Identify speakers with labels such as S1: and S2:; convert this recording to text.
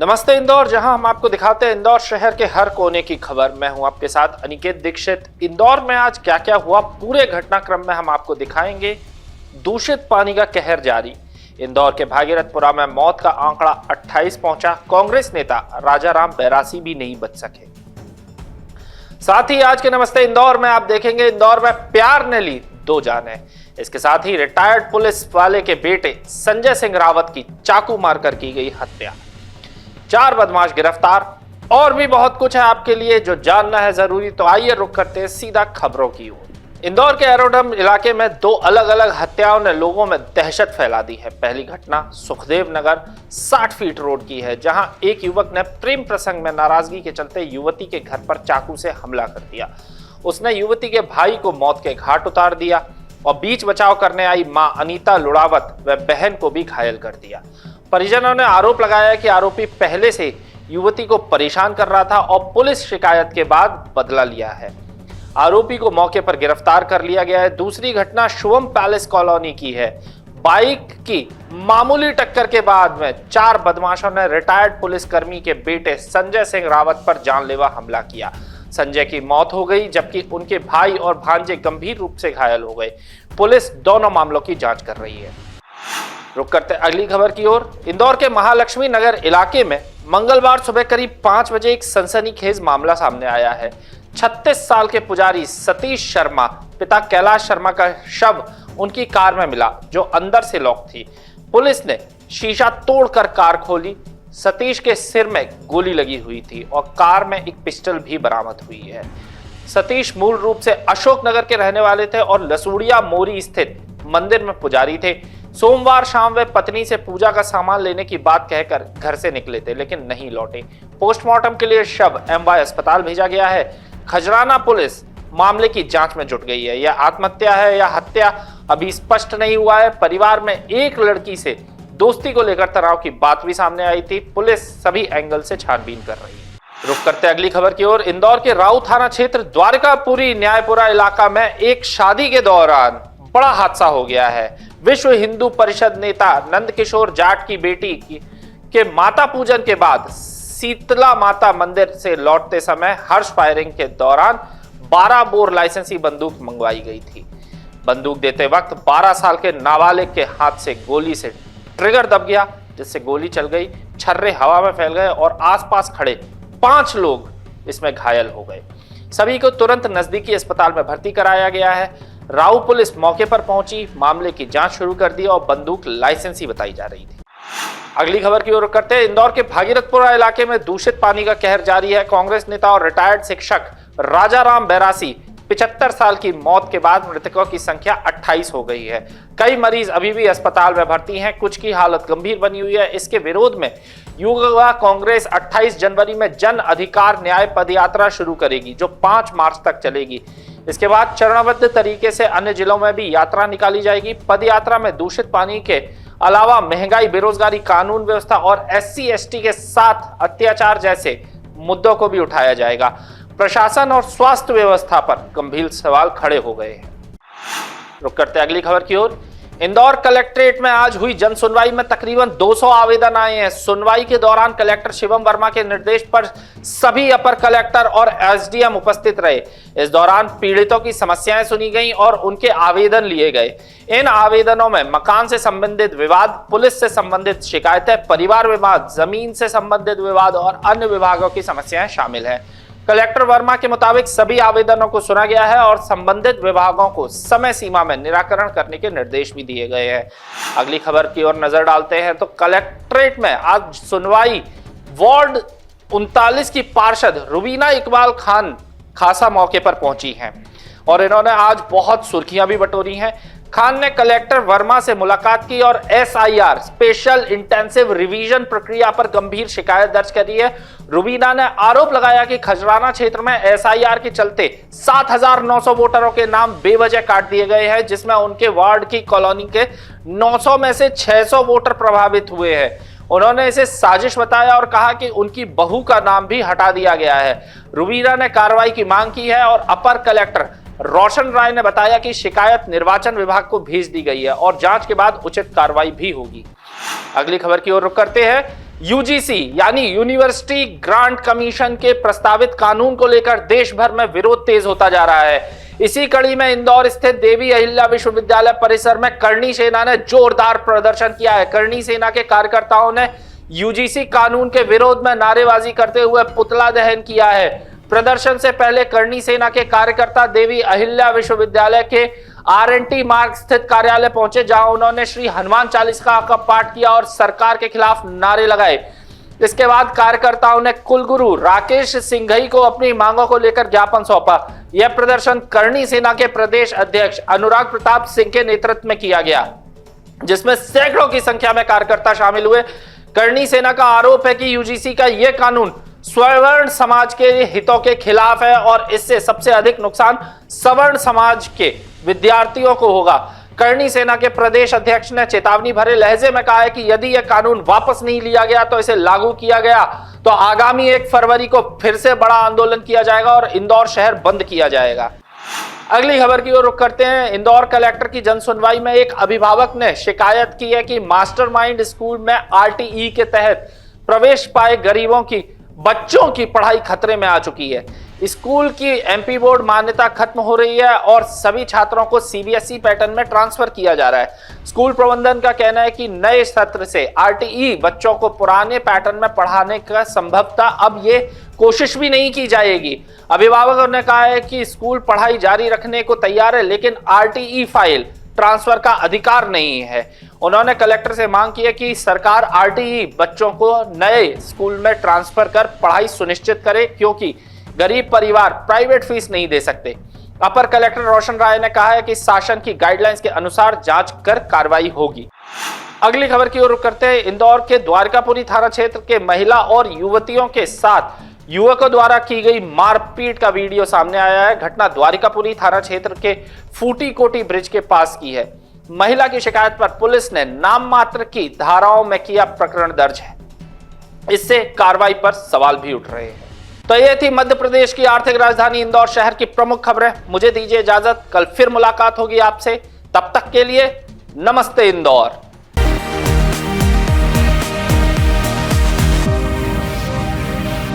S1: नमस्ते इंदौर, जहां हम आपको दिखाते हैं इंदौर शहर के हर कोने की खबर। मैं हूं आपके साथ अनिकेत दीक्षित। इंदौर में आज क्या क्या हुआ पूरे घटनाक्रम में हम आपको दिखाएंगे। दूषित पानी का कहर जारी। इंदौर के भागीरथपुरा में मौत का आंकड़ा 28 पहुंचा। कांग्रेस नेता राजाराम बैरासी भी नहीं बच सके। साथ ही आज के नमस्ते इंदौर में आप देखेंगे इंदौर में प्यार ने ली 2 जानें। इसके साथ ही रिटायर्ड पुलिस वाले के बेटे संजय सिंह रावत की चाकू मारकर की गई हत्या, 4 बदमाश गिरफ्तार और भी बहुत कुछ है आपके लिए जो जानना है जरूरी। तो आइए रुक करते हैं सीधा खबरों की ओर। इंदौर के एरोड्रम इलाके में 2 अलग अलग हत्याओं ने लोगों में दहशत फैला दी है। पहली घटना सुखदेव नगर 60 फीट रोड की है, जहां एक युवक ने प्रेम प्रसंग में नाराजगी के चलते युवती के घर पर चाकू से हमला कर दिया। उसने युवती के भाई को मौत के घाट उतार दिया और बीच बचाव करने आई मां अनीता लुड़ावत व बहन को भी घायल कर दिया। परिजनों ने आरोप लगाया कि आरोपी पहले से युवती को परेशान कर रहा था और पुलिस शिकायत के बाद बदला लिया है। आरोपी को मौके पर गिरफ्तार कर लिया गया है। दूसरी घटना शुभम पैलेस कॉलोनी की है। बाइक की मामूली टक्कर के बाद में 4 बदमाशों ने रिटायर्ड पुलिसकर्मी के बेटे संजय सिंह रावत पर जानलेवा हमला किया। संजय की मौत हो गई, जबकि उनके भाई और भांजे गंभीर रूप से घायल हो गए। पुलिस दोनों मामलों की जांच कर रही है। रुक करते अगली खबर की ओर। इंदौर के महालक्ष्मी नगर इलाके में मंगलवार सुबह करीब 5 बजे एक सनसनीखेज मामला सामने आया है। 36 साल के पुजारी सतीश शर्मा पिता कैलाश शर्मा का शव उनकी कार में मिला, जो अंदर से लॉक थी। पुलिस ने शीशा तोड़कर कार खोली। सतीश के सिर में गोली लगी हुई थी और कार में एक पिस्टल भी बरामद हुई है। सतीश मूल रूप से अशोकनगर के रहने वाले थे और लसूड़िया मोरी स्थित मंदिर में पुजारी थे। सोमवार शाम वे पत्नी से पूजा का सामान लेने की बात कहकर घर से निकले थे, लेकिन नहीं लौटे। पोस्टमार्टम के लिए शव एमवाय अस्पताल भेजा गया है। खजराना पुलिस मामले की जांच में जुट गई है। यह आत्महत्या है या हत्या अभी स्पष्ट नहीं हुआ है। परिवार में एक लड़की से दोस्ती को लेकर तनाव की बात भी सामने आई थी। पुलिस सभी एंगल से छानबीन कर रही है। रुक करते अगली खबर की ओर। इंदौर के राऊ थाना क्षेत्र द्वारकापुरी न्यायपुरा इलाका में एक शादी के दौरान बड़ा हादसा हो गया है। विश्व हिंदू परिषद नेता नंदकिशोर जाट की बेटी के माता पूजन के बाद शीतला माता मंदिर से लौटते समय हर्ष फायरिंग के दौरान 12 बोर लाइसेंसी बंदूक मंगवाई गई थी। बंदूक देते वक्त 12 साल के नाबालिग के हाथ से गोली से ट्रिगर दब गया, जिससे गोली चल गई। छर्रे हवा में फैल गए और आसपास खड़े 5 लोग इसमें घायल हो गए। सभी को तुरंत नजदीकी अस्पताल में भर्ती कराया गया है। राऊ पुलिस मौके पर पहुंची, मामले की जांच शुरू कर दी और बंदूक लाइसेंसी बताई जा रही थी। अगली खबर की ओर करते हैं। इंदौर के भागीरथपुरा इलाके में दूषित पानी का कहर जारी है। कांग्रेस नेता और रिटायर्ड शिक्षक राजाराम बैरासी 75 साल की मौत के बाद मृतकों की संख्या 28 हो गई है। कई मरीज अभी भी अस्पताल में भर्ती हैं, कुछ की हालत गंभीर बनी हुई है। इसके विरोध में युवा कांग्रेस 28 जनवरी में जन अधिकार न्याय पदयात्रा शुरू करेगी, जो 5 मार्च तक चलेगी। इसके बाद चरणबद्ध तरीके से अन्य जिलों में भी यात्रा निकाली जाएगी। पदयात्रा में दूषित पानी के अलावा महंगाई, बेरोजगारी, कानून व्यवस्था और SC/ST के साथ अत्याचार जैसे मुद्दों को भी उठाया जाएगा। प्रशासन और स्वास्थ्य व्यवस्था पर गंभीर सवाल खड़े हो गए हैं। रुक करते अगली खबर की ओर। इंदौर कलेक्ट्रेट में आज हुई जन सुनवाई में तकरीबन 200 आवेदन आए हैं। सुनवाई के दौरान कलेक्टर शिवम वर्मा के निर्देश पर सभी अपर कलेक्टर और SDM उपस्थित रहे। इस दौरान पीड़ितों की समस्याएं सुनी गईं और उनके आवेदन लिए गए। इन आवेदनों में मकान से संबंधित विवाद, पुलिस से संबंधित शिकायतें, परिवार विवाद, जमीन से संबंधित विवाद और अन्य विभागों की समस्याएं शामिल हैं। कलेक्टर वर्मा के मुताबिक सभी आवेदनों को सुना गया है और संबंधित विभागों को समय सीमा में निराकरण करने के निर्देश भी दिए गए हैं। अगली खबर की ओर नजर डालते हैं तो कलेक्ट्रेट में आज सुनवाई वार्ड 39 की पार्षद रुबीना इकबाल खान खासा मौके पर पहुंची हैं और इन्होंने आज बहुत सुर्खियां भी बटोरी हैं। खान ने कलेक्टर वर्मा से मुलाकात की और SIR स्पेशल इंटेंसिव रिवीजन प्रक्रिया पर गंभीर शिकायत दर्ज करी है। रुबीना ने आरोप लगाया कि खजराना क्षेत्र में SIR के चलते 7,900 वोटरों के नाम बेवजह काट दिए गए हैं, जिसमें उनके वार्ड की कॉलोनी के 900 में से 600 वोटर प्रभावित हुए हैं। उन्होंने इसे साजिश बताया और कहा कि उनकी बहू का नाम भी हटा दिया गया है। रुबीना ने कार्रवाई की मांग की है और अपर कलेक्टर रोशन राय ने बताया कि शिकायत निर्वाचन विभाग को भेज दी गई है और जांच के बाद उचित कार्रवाई भी होगी। अगली खबर की ओर रुख करते हैं। यूजीसी यानी यूनिवर्सिटी ग्रांट कमीशन के प्रस्तावित कानून को लेकर देश भर में विरोध तेज होता जा रहा है। इसी कड़ी में इंदौर स्थित देवी अहिल्या विश्वविद्यालय परिसर में करणी सेना ने जोरदार प्रदर्शन किया है। करणी सेना के कार्यकर्ताओं ने यूजीसी कानून के विरोध में नारेबाजी करते हुए पुतला दहन किया है। प्रदर्शन से पहले करणी सेना के कार्यकर्ता देवी अहिल्या विश्वविद्यालय के RNT मार्ग स्थित कार्यालय पहुंचे, जहां उन्होंने श्री हनुमान चालीसा का पाठ किया और सरकार के खिलाफ नारे लगाए। इसके बाद कार्यकर्ताओं ने कुलगुरु राकेश सिंघई को अपनी मांगों को लेकर ज्ञापन सौंपा। यह प्रदर्शन करणी सेना के प्रदेश अध्यक्ष अनुराग प्रताप सिंह के नेतृत्व में किया गया, जिसमें सैकड़ों की संख्या में कार्यकर्ता शामिल हुए। करणी सेना का आरोप है कि यूजीसी का यह कानून स्वर्ण समाज के हितों के खिलाफ है और इससे सबसे अधिक नुकसान सवर्ण समाज के विद्यार्थियों को होगा। करणी सेना के प्रदेश अध्यक्ष ने चेतावनी भरे लहजे में कहा है कि यदि यह कानून वापस नहीं लिया गया तो इसे लागू किया गया तो आगामी 1 फरवरी को फिर से बड़ा आंदोलन किया जाएगा और इंदौर शहर बंद किया जाएगा। अगली खबर की ओर रुख करते हैं। इंदौर कलेक्टर की जनसुनवाई में एक अभिभावक ने शिकायत की है कि मास्टरमाइंड स्कूल में RTE के तहत प्रवेश पाए गरीबों की बच्चों की पढ़ाई खतरे में आ चुकी है। स्कूल की MP बोर्ड मान्यता खत्म हो रही है और सभी छात्रों को CBSE पैटर्न में ट्रांसफर किया जा रहा है। स्कूल प्रबंधन का कहना है कि नए सत्र से RTE बच्चों को पुराने पैटर्न में पढ़ाने का संभवतः अब ये कोशिश भी नहीं की जाएगी। अभिभावकों ने कहा है कि स्कूल पढ़ाई जारी रखने को तैयार है, लेकिन RTE फाइल ट्रांसफर का अधिकार नहीं है। उन्होंने कलेक्टर से मांग की है कि सरकार RTE बच्चों को नए स्कूल में ट्रांसफर कर पढ़ाई सुनिश्चित करे, क्योंकि गरीब परिवार प्राइवेट फीस नहीं दे सकते। अपर कलेक्टर रोशन राय ने कहा है कि शासन की गाइडलाइंस के अनुसार जांच कर कार्रवाई होगी। अगली खबर की ओर रुख करते हैं। इंदौर के द्वारिकापुरी थाना क्षेत्र के महिला और युवतियों के साथ युवकों द्वारा की गई मारपीट का वीडियो सामने आया है। घटना द्वारिकापुरी थाना क्षेत्र के फूटी कोटी ब्रिज के पास की है। महिला की शिकायत पर पुलिस ने नाम मात्र की धाराओं में किया प्रकरण दर्ज है। इससे कार्रवाई पर सवाल भी उठ रहे हैं। तो ये थी मध्य प्रदेश की आर्थिक राजधानी इंदौर शहर की प्रमुख खबरें। मुझे दीजिए इजाजत, कल फिर मुलाकात होगी आपसे। तब तक के लिए नमस्ते इंदौर।